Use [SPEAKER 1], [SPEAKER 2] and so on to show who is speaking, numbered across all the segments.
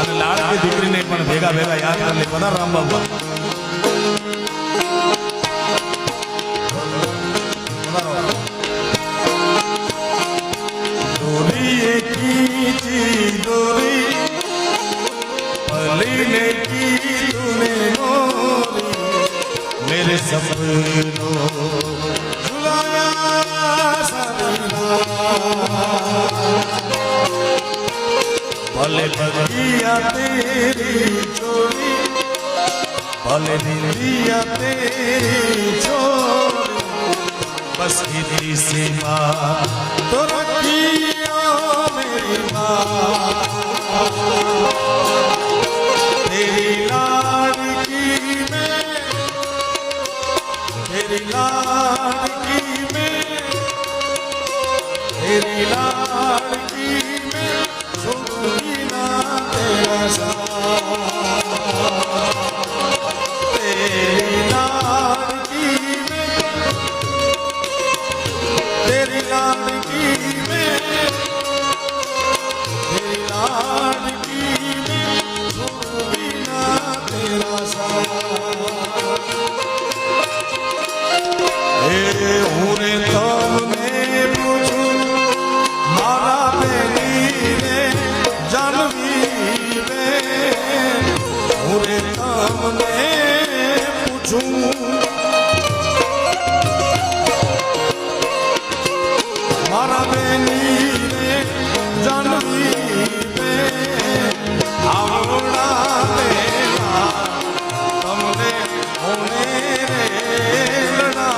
[SPEAKER 1] અને લાડકી દીકરીને પણ ભેગા ભેગા યાદ કરી લે. પધાર રામ બાબા. डोरी की डोरी पलीने की तूने मोरी मेरे सपनों झुलाया भले बगिया तेरी चोरी भले दिलिया तेरी चोरी बस इतनी सी बात तो रखियो मेरी माँ तेरी लाडकी में तेरी लाडकी में तेरी लाडकी में छोड़ी ना तेरा साथ तेरी लाडकी में तेरी लाडकी में तेरी लाडकी में छोड़ी ना तेरा साथ हे उरे तमने पूछू मारा बेनी रे जानवी बेन उरे तमने पूछू मारा बेनी रे जानवी बेन आवड़ा देना तमने होने रे लड़ा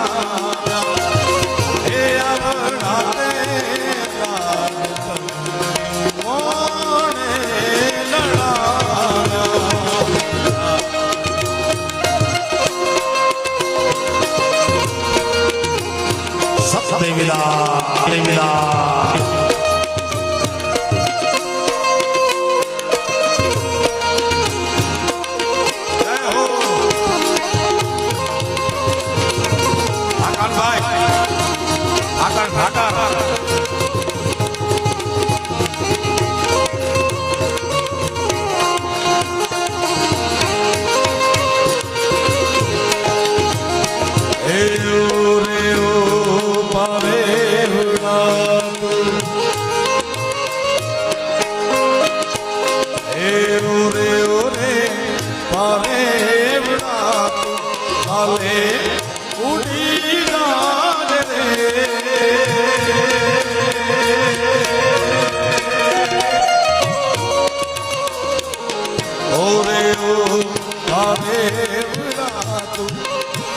[SPEAKER 1] हे आवड़ा देना होने लड़ा सब देविदा देविदा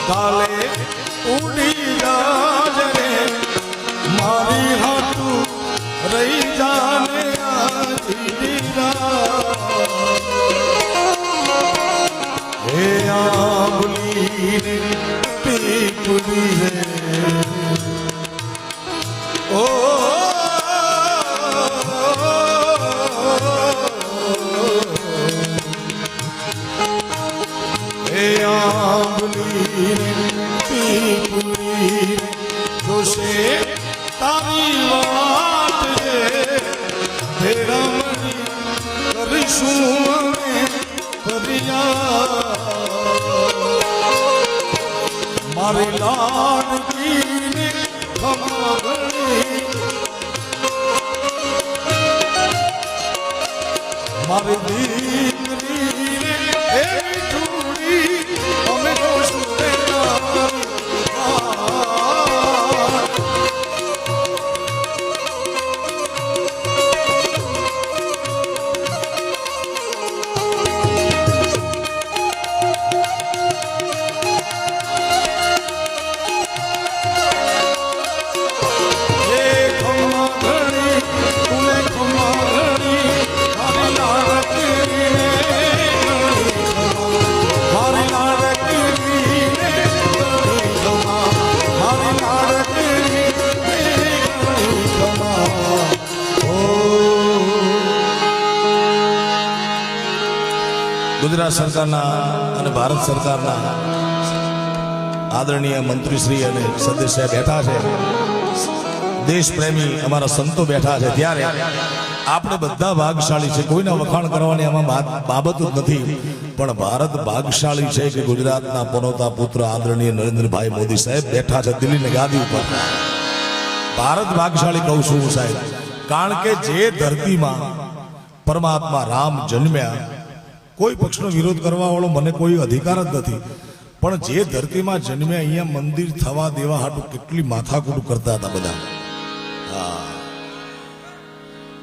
[SPEAKER 1] काले उड़ी राज रे मारी हाथू रही जाने आजीरा हे आंबली रे पीपली रे ओ हे आंबली पीपली जोशे तारी वाट रे तेरा मनी करिशूं में करिया मारी लाडकी ने ગુજરાત સરકારના અને ભારત સરકારના આદરણીય મંત્રીશ્રી અને સદસ્ય બેઠા છે, દેશ પ્રેમી અમારા સંતો બેઠા છે, ત્યારે આપણે બધા ભાગશાળી છે. કોઈના વખાણ કરવાની આમાં બાબત જ નથી, પણ ભારત ભાગશાળી છે કે ગુજરાતના પનોતા પુત્ર આદરણીય નરેન્દ્રભાઈ મોદી સાહેબ બેઠા છે દિલ્હીની ગાદી ઉપર. ભારત ભાગશાળી કહું છું હું સાહેબ, કારણ કે જે ધરતીમાં પરમાત્મા રામ જન્મ્યા, કોઈ પક્ષનો વિરોધ કરવા વાળો મને કોઈ અધિકાર જ નથી, પણ જે ધરતીમાં જન્મ્યા અહીંયા મંદિર થવા દેવા હાટું કેટલી માથાકૂટ કરતા હતા બધા.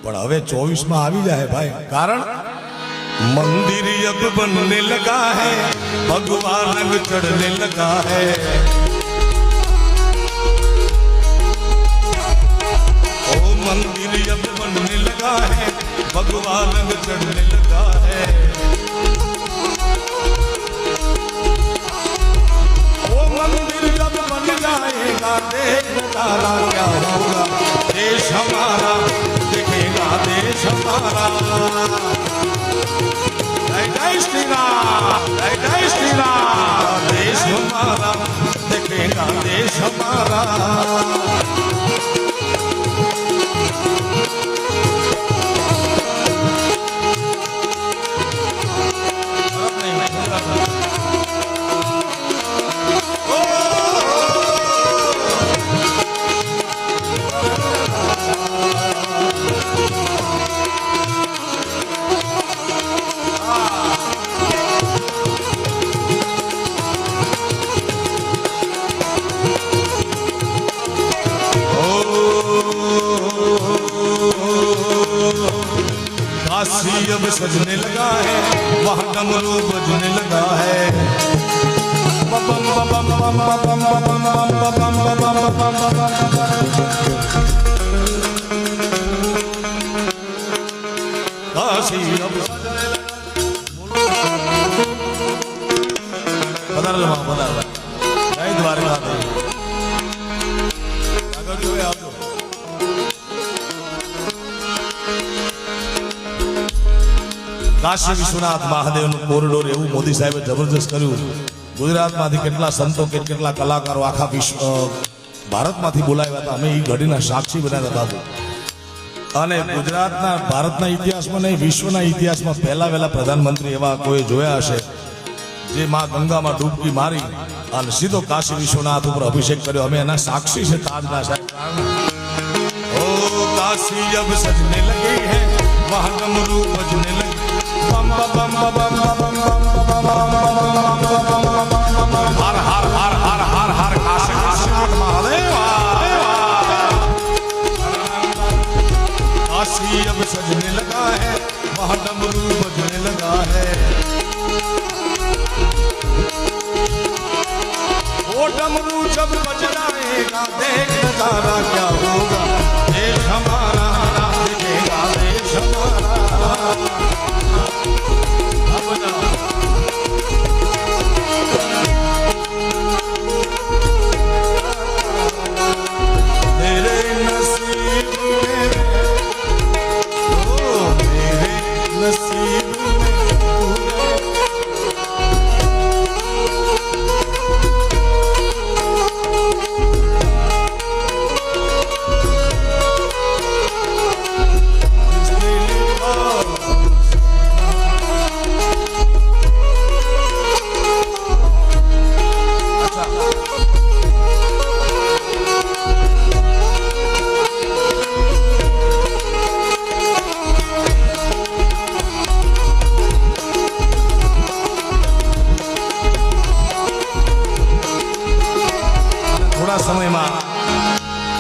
[SPEAKER 1] પણ હવે 24 માં આવી જાય ભાઈ, કારણ મંदिर अब बनने लगा है, भगवान रंग चढ़ने लगा है. ओ मंदिर अब बनने लगा है, भगवान रंग चढ़ने लगा है. ओ मंदिर जब बन जाएगा, देख नजारा क्या होगा, देश हमारा देखेगा, देश हमारा. जय श्री राम, जय श्री राम. देश हमारा देखेगा, देश हमारा. काशी अब सजने लगा है, वहाँ डमरू बजने लगा है. काशी अब पधार जय द्वारका. કાશી વિશ્વનાથ મહાદેવનું કોરિડોર એવું મોદી સાહેબે જબરજસ્ત કર્યું. ગુજરાતમાંથી કેટલા સંતો કેટલા કલાકારો આખા વિશ્વ ભારતમાંથી બોલાવ્યા હતા. અમે એ ઘડીના સાક્ષી બન્યા હતા બાબુ. અને ગુજરાતના ભારતના ઇતિહાસમાં નહીં, વિશ્વના ઇતિહાસમાં પહેલા વહેલા પ્રધાનમંત્રી એવા કોઈ જોયા હશે જે માં ગંગામાં ડૂબકી મારી અને સીધો કાશી વિશ્વનાથ ઉપર અભિષેક કર્યો. અમે એના સાક્ષી છે તાજના સાહેબ. ઓ કાશી અબ સજને લગી હે, વહાં ડમરૂ બજને લગે. हर हर हर हर हर हर काशी विश्वनाथ महादेव. काशी अब सजने लगा है, वहाँ डमरू बजने लगा है. वो डमरू जब बज जाएगा, देख नजारा क्या होगा, देश हमारा दिखेगा, देश हमारा. સમયમાં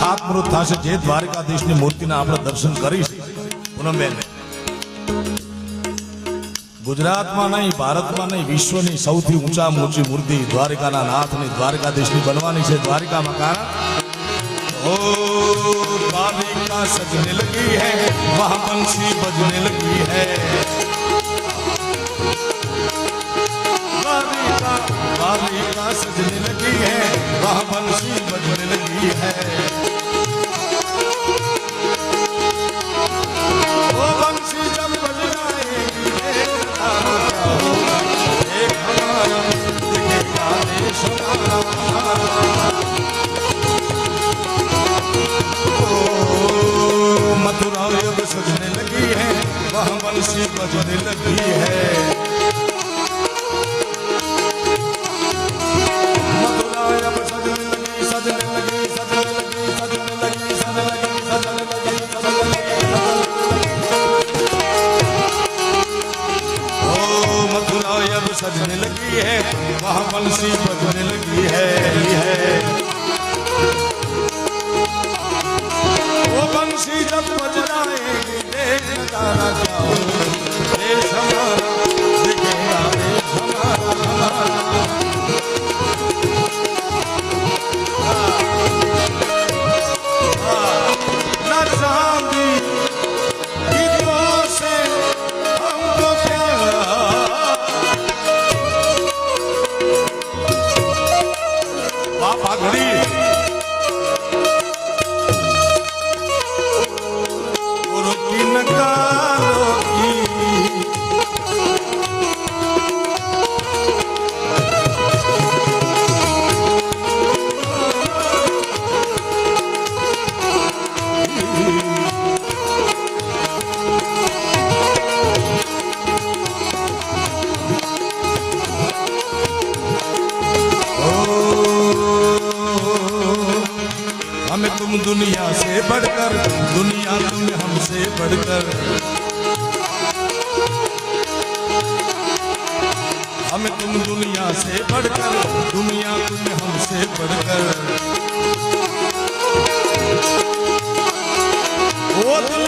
[SPEAKER 1] ખાતમુહૂર્ત થશે. જે દ્વારકાધીશની મૂર્તિના આપણે દર્શન કરીશું પૂનમબેન, ગુજરાતમાં નહીં, ભારતમાં નહીં, વિશ્વની સૌથી ઊંચામાં ઊંચી મૂર્તિ દ્વારકાના નાથની દ્વારકાધીશની બનવાની છે દ્વારકામાં. કારણ ओ द्वारिका सजने लगी है, वहाँ बंसी बजने लगी है. द्वारिका सजने लगी है, वहाँ बंसी बजने लगी है. वो बंसी जब बज जाएगी, क्या होगा सजने लगी है वहाँ बंसी बजने लगी है मथुरा अब सजने लगी सजने लगी सजने लगी सजने लगी सजने लगी सजने लगी सजने लगी ओ मथुरा अब सजने लगी है वहाँ बंसी बजने लगी है वो बंसी जब बजनाएगी देश नजारा क्या हो देश हमारा दिखेगा देश हमारा न चांदी गीतों से हमको प्यार बापा घड़ी हमें तुम दुनिया से बढ़कर दुनिया तुम हमसे बढ़कर हमें तुम दुनिया से बढ़कर दुनिया तुम हमसे बढ़कर वो दिल